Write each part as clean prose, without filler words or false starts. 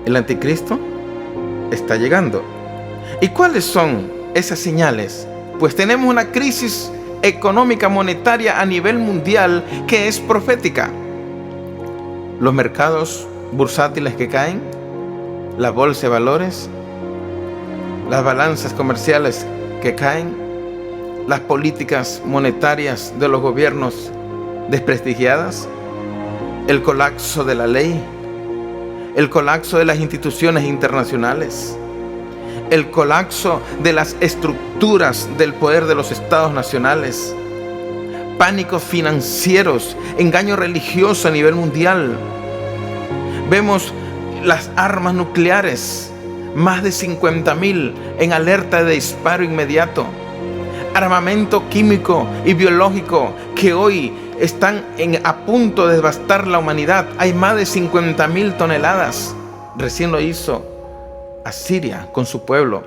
El anticristo está llegando. ¿Y cuáles son esas señales? Pues tenemos una crisis económica monetaria a nivel mundial que es profética. Los mercados bursátiles que caen, la bolsa de valores, las balanzas comerciales que caen, las políticas monetarias de los gobiernos desprestigiadas, el colapso de la ley, el colapso de las instituciones internacionales, el colapso de las estructuras del poder de los estados nacionales, pánicos financieros, engaño religioso a nivel mundial. Vemos las armas nucleares, más de 50.000 en alerta de disparo inmediato. Armamento químico y biológico que hoy están a punto de devastar la humanidad. Hay más de 50.000 toneladas. Recién lo hizo Asiria con su pueblo.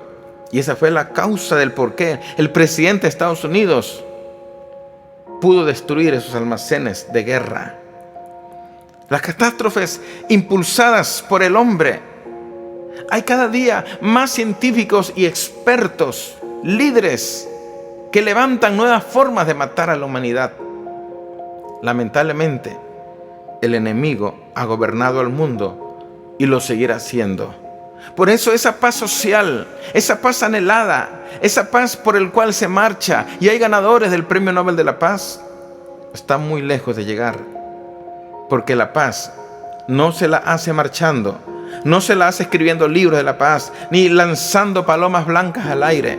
Y esa fue la causa del por qué el presidente de Estados Unidos pudo destruir esos almacenes de guerra. Las catástrofes impulsadas por el hombre. Hay cada día más científicos y expertos, líderes, que levantan nuevas formas de matar a la humanidad. Lamentablemente, el enemigo ha gobernado al mundo y lo seguirá haciendo. Por eso esa paz social, esa paz anhelada, esa paz por el cual se marcha y hay ganadores del Premio Nobel de la Paz, está muy lejos de llegar. Porque la paz no se la hace marchando, no se la hace escribiendo libros de la paz, ni lanzando palomas blancas al aire.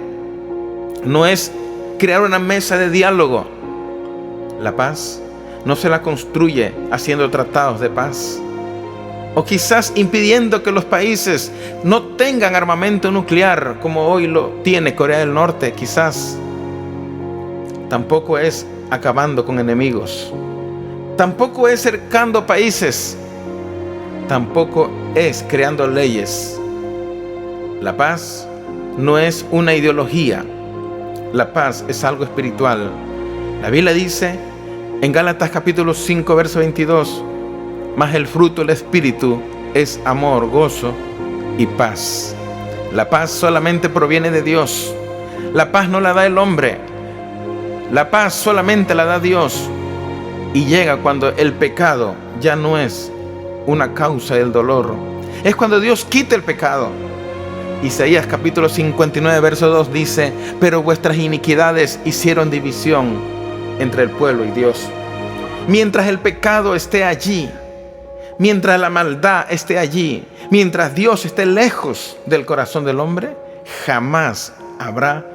No es crear una mesa de diálogo. La paz no se la construye haciendo tratados de paz. O quizás impidiendo que los países no tengan armamento nuclear como hoy lo tiene Corea del Norte, quizás. Tampoco es acabando con enemigos. Tampoco es cercando países. Tampoco es creando leyes. La paz no es una ideología. La paz es algo espiritual. La Biblia dice en Gálatas capítulo 5, verso 22, mas el fruto del Espíritu es amor, gozo y paz. La paz solamente proviene de Dios. La paz no la da el hombre. La paz solamente la da Dios. Y llega cuando el pecado ya no es una causa del dolor. Es cuando Dios quita el pecado. Isaías capítulo 59, verso 2 dice, pero vuestras iniquidades hicieron división entre el pueblo y Dios. Mientras el pecado esté allí, mientras la maldad esté allí, mientras Dios esté lejos del corazón del hombre, jamás habrá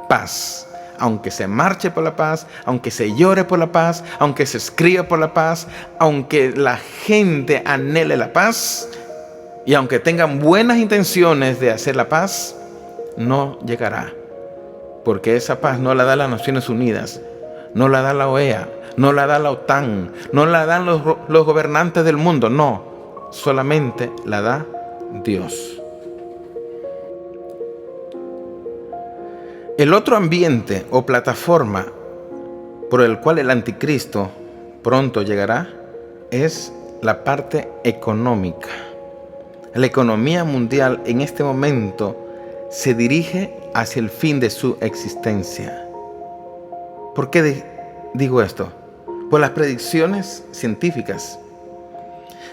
paz. Aunque se marche por la paz, aunque se llore por la paz, aunque se escriba por la paz, aunque la gente anhele la paz y aunque tengan buenas intenciones de hacer la paz, no llegará. Porque esa paz no la da las Naciones Unidas, no la da la OEA, no la da la OTAN, no la dan los gobernantes del mundo, no, solamente la da Dios. El otro ambiente o plataforma por el cual el anticristo pronto llegará es la parte económica. La economía mundial en este momento se dirige hacia el fin de su existencia. ¿Por qué digo esto? Por las predicciones científicas.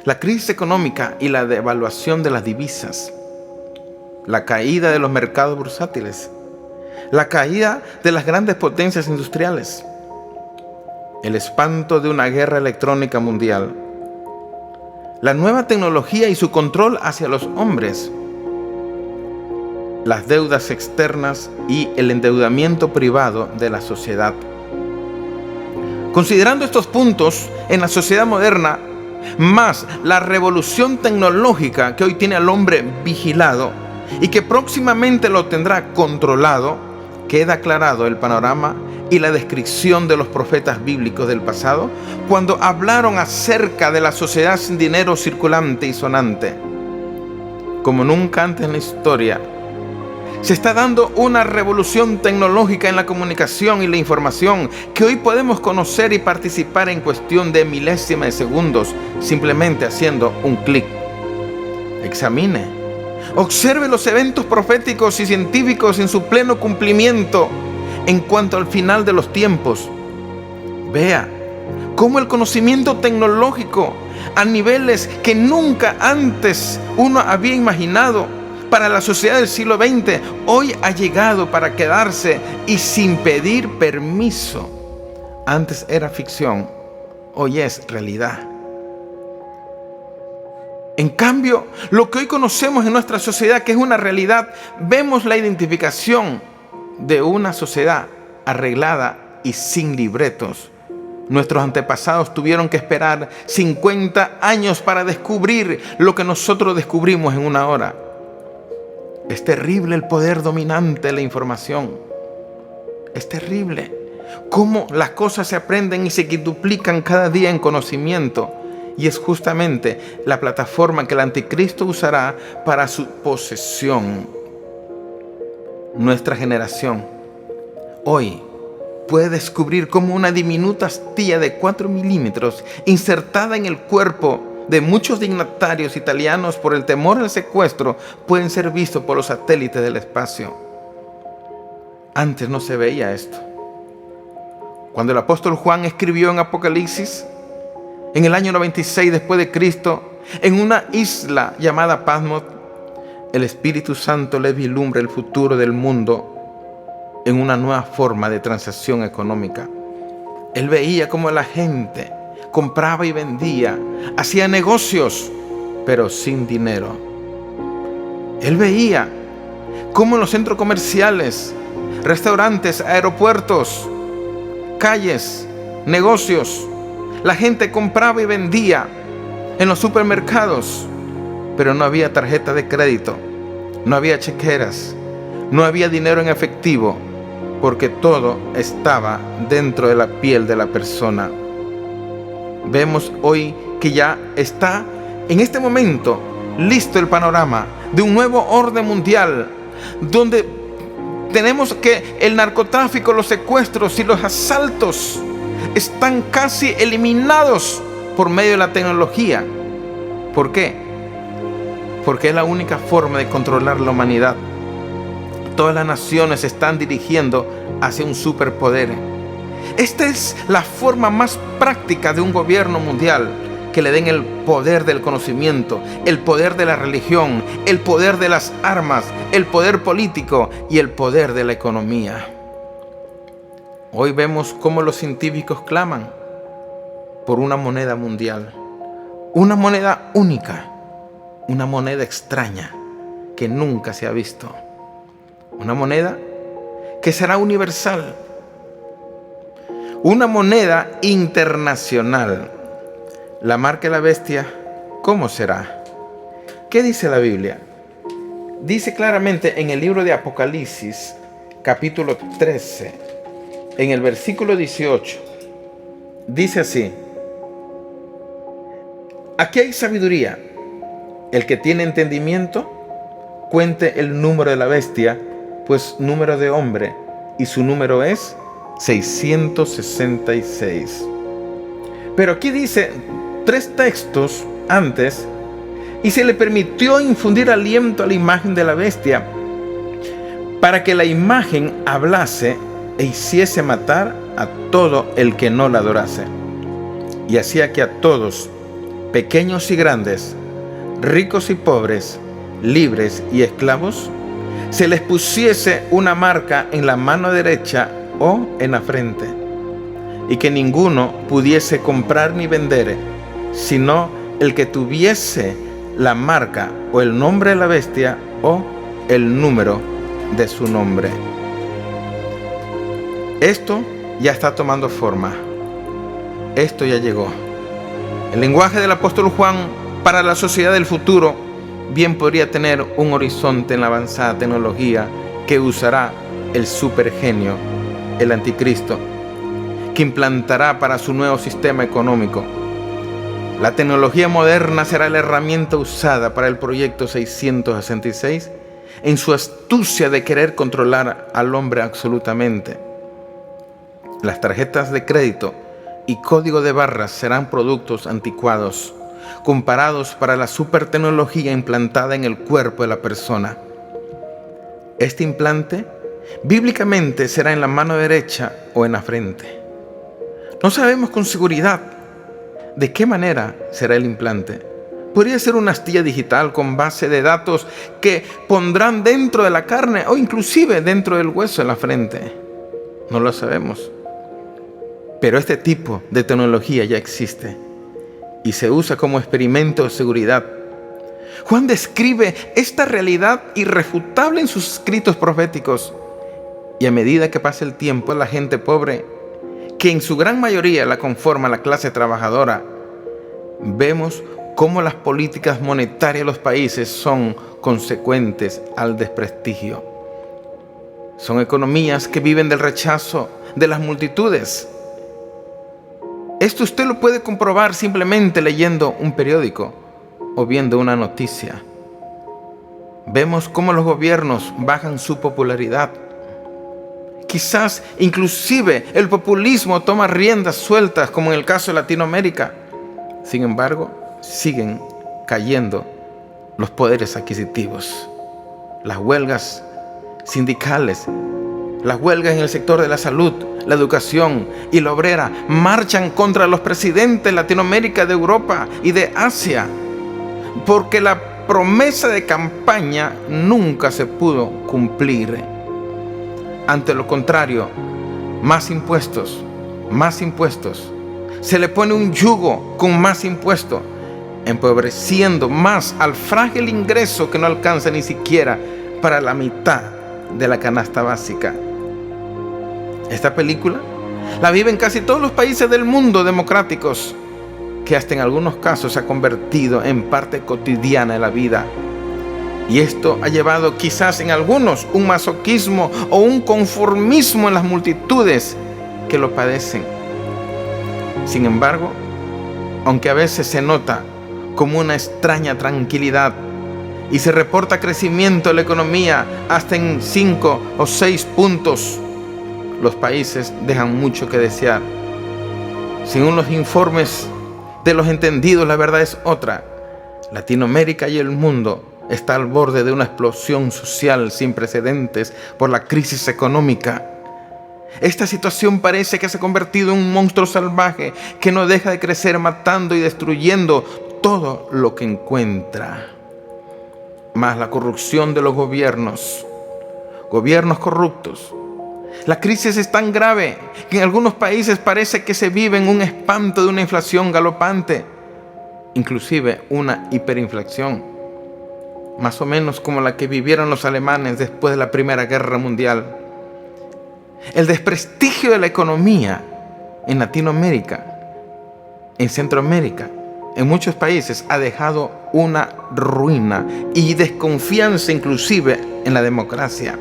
La crisis económica y la devaluación de las divisas, la caída de los mercados bursátiles, la caída de las grandes potencias industriales, el espanto de una guerra electrónica mundial, la nueva tecnología y su control hacia los hombres, las deudas externas y el endeudamiento privado de la sociedad. Considerando estos puntos en la sociedad moderna, más la revolución tecnológica que hoy tiene al hombre vigilado y que próximamente lo tendrá controlado, queda aclarado el panorama y la descripción de los profetas bíblicos del pasado cuando hablaron acerca de la sociedad sin dinero circulante y sonante. Como nunca antes en la historia, se está dando una revolución tecnológica en la comunicación y la información que hoy podemos conocer y participar en cuestión de milésimas de segundos, simplemente haciendo un clic. Examine. Observe los eventos proféticos y científicos en su pleno cumplimiento en cuanto al final de los tiempos. Vea cómo el conocimiento tecnológico a niveles que nunca antes uno había imaginado para la sociedad del siglo XX, hoy ha llegado para quedarse y sin pedir permiso. Antes era ficción, hoy es realidad. En cambio, lo que hoy conocemos en nuestra sociedad, que es una realidad, vemos la identificación de una sociedad arreglada y sin libretos. Nuestros antepasados tuvieron que esperar 50 años para descubrir lo que nosotros descubrimos en una hora. Es terrible el poder dominante de la información. Es terrible cómo las cosas se aprenden y se duplican cada día en conocimiento. Y es justamente la plataforma que el anticristo usará para su posesión. Nuestra generación hoy puede descubrir cómo una diminuta astilla de 4 milímetros insertada en el cuerpo de muchos dignatarios italianos por el temor al secuestro pueden ser vistos por los satélites del espacio. Antes no se veía esto. Cuando el apóstol Juan escribió en Apocalipsis, en el año 96 después de Cristo, en una isla llamada Patmos, el Espíritu Santo le vislumbra el futuro del mundo en una nueva forma de transacción económica. Él veía cómo la gente compraba y vendía, hacía negocios, pero sin dinero. Él veía cómo en los centros comerciales, restaurantes, aeropuertos, calles, negocios, la gente compraba y vendía en los supermercados, pero no había tarjeta de crédito, no había chequeras, no había dinero en efectivo, porque todo estaba dentro de la piel de la persona. Vemos hoy que ya está en este momento listo el panorama de un nuevo orden mundial, donde tenemos que el narcotráfico, los secuestros y los asaltos están casi eliminados por medio de la tecnología. ¿Por qué? Porque es la única forma de controlar la humanidad. Todas las naciones se están dirigiendo hacia un superpoder. Esta es la forma más práctica de un gobierno mundial, que le den el poder del conocimiento, el poder de la religión, el poder de las armas, el poder político y el poder de la economía. Hoy vemos cómo los científicos claman por una moneda mundial, una moneda única, una moneda extraña que nunca se ha visto, una moneda que será universal, una moneda internacional. La marca de la bestia, ¿cómo será? ¿Qué dice la Biblia? Dice claramente en el libro de Apocalipsis, capítulo 13, en el versículo 18, dice así: aquí hay sabiduría. El que tiene entendimiento, cuente el número de la bestia, pues número de hombre, y su número es 666. Pero aquí dice 3 textos antes: y se le permitió infundir aliento a la imagen de la bestia, para que la imagen hablase e hiciese matar a todo el que no la adorase. Y hacía que a todos, pequeños y grandes, ricos y pobres, libres y esclavos, se les pusiese una marca en la mano derecha o en la frente, y que ninguno pudiese comprar ni vender, sino el que tuviese la marca o el nombre de la bestia o el número de su nombre. Esto ya está tomando forma. Esto ya llegó. El lenguaje del apóstol Juan para la sociedad del futuro bien podría tener un horizonte en la avanzada tecnología que usará el supergenio, el anticristo, que implantará para su nuevo sistema económico. La tecnología moderna será la herramienta usada para el proyecto 666 en su astucia de querer controlar al hombre absolutamente. Las tarjetas de crédito y código de barras serán productos anticuados, comparados para la supertecnología implantada en el cuerpo de la persona. Este implante bíblicamente será en la mano derecha o en la frente. No sabemos con seguridad de qué manera será el implante. Podría ser una astilla digital con base de datos que pondrán dentro de la carne o inclusive dentro del hueso en la frente. No lo sabemos. Pero este tipo de tecnología ya existe y se usa como experimento de seguridad. Juan describe esta realidad irrefutable en sus escritos proféticos. Y a medida que pasa el tiempo, la gente pobre, que en su gran mayoría la conforma la clase trabajadora, vemos cómo las políticas monetarias de los países son consecuentes al desprestigio. Son economías que viven del rechazo de las multitudes. Esto usted lo puede comprobar simplemente leyendo un periódico o viendo una noticia. Vemos cómo los gobiernos bajan su popularidad. Quizás inclusive el populismo toma riendas sueltas, como en el caso de Latinoamérica. Sin embargo, siguen cayendo los poderes adquisitivos. Las huelgas sindicales, las huelgas en el sector de la salud, la educación y la obrera marchan contra los presidentes de Latinoamérica, de Europa y de Asia, porque la promesa de campaña nunca se pudo cumplir. Ante lo contrario, más impuestos, más impuestos. Se le pone un yugo con más impuestos, empobreciendo más al frágil ingreso que no alcanza ni siquiera para la mitad de la canasta básica. Esta película la viven casi todos los países del mundo democráticos, que hasta en algunos casos se ha convertido en parte cotidiana de la vida. Y esto ha llevado quizás en algunos un masoquismo o un conformismo en las multitudes que lo padecen. Sin embargo, aunque a veces se nota como una extraña tranquilidad y se reporta crecimiento de la economía hasta en 5 o 6 puntos, los países dejan mucho que desear. Según los informes de los entendidos, la verdad es otra. Latinoamérica y el mundo está al borde de una explosión social sin precedentes por la crisis económica. Esta situación parece que se ha convertido en un monstruo salvaje que no deja de crecer, matando y destruyendo todo lo que encuentra. Más la corrupción de los gobiernos corruptos. La crisis es tan grave que en algunos países parece que se vive en un espanto de una inflación galopante, inclusive una hiperinflación, más o menos como la que vivieron los alemanes después de la Primera Guerra Mundial. El desprestigio de la economía en Latinoamérica, en Centroamérica, en muchos países ha dejado una ruina y desconfianza inclusive en la democracia.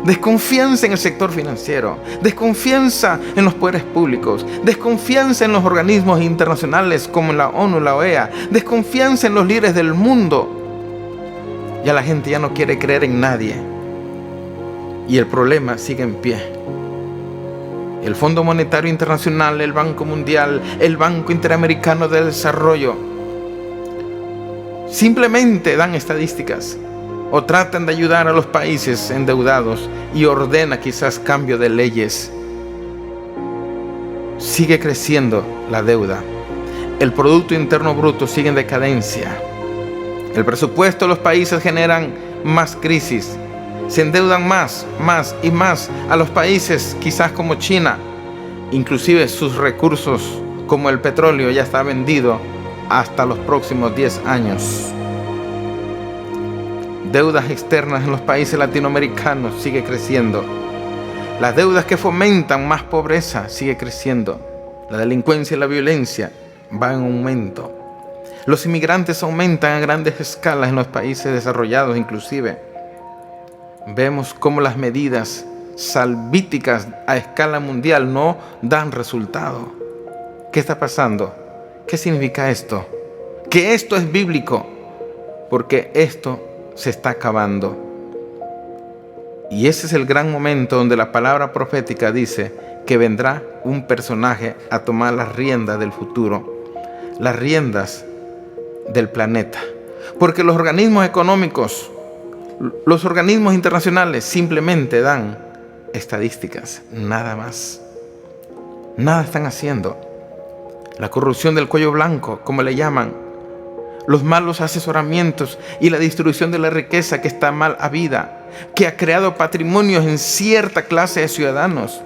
Desconfianza en el sector financiero, desconfianza en los poderes públicos, desconfianza en los organismos internacionales como la ONU, la OEA, desconfianza en los líderes del mundo. Ya la gente ya no quiere creer en nadie y el problema sigue en pie. El Fondo Monetario Internacional, el Banco Mundial, el Banco Interamericano de Desarrollo simplemente dan estadísticas o tratan de ayudar a los países endeudados y ordena quizás cambio de leyes. Sigue creciendo la deuda. El Producto Interno Bruto sigue en decadencia. El presupuesto de los países generan más crisis. Se endeudan más y más a los países quizás como China. Inclusive sus recursos como el petróleo ya está vendido hasta los próximos 10 años. Deudas externas en los países latinoamericanos sigue creciendo. Las deudas que fomentan más pobreza sigue creciendo. La delincuencia y la violencia van en aumento. Los inmigrantes aumentan a grandes escalas en los países desarrollados inclusive. Vemos cómo las medidas salvíticas a escala mundial no dan resultado. ¿Qué está pasando? ¿Qué significa esto? Que esto es bíblico, porque esto se está acabando. Y ese es el gran momento donde la palabra profética dice que vendrá un personaje a tomar las riendas del futuro. Las riendas del planeta. Porque los organismos económicos, los organismos internacionales simplemente dan estadísticas, nada más. Nada están haciendo. La corrupción del cuello blanco, como le llaman, los malos asesoramientos y la distribución de la riqueza que está mal habida, que ha creado patrimonios en cierta clase de ciudadanos,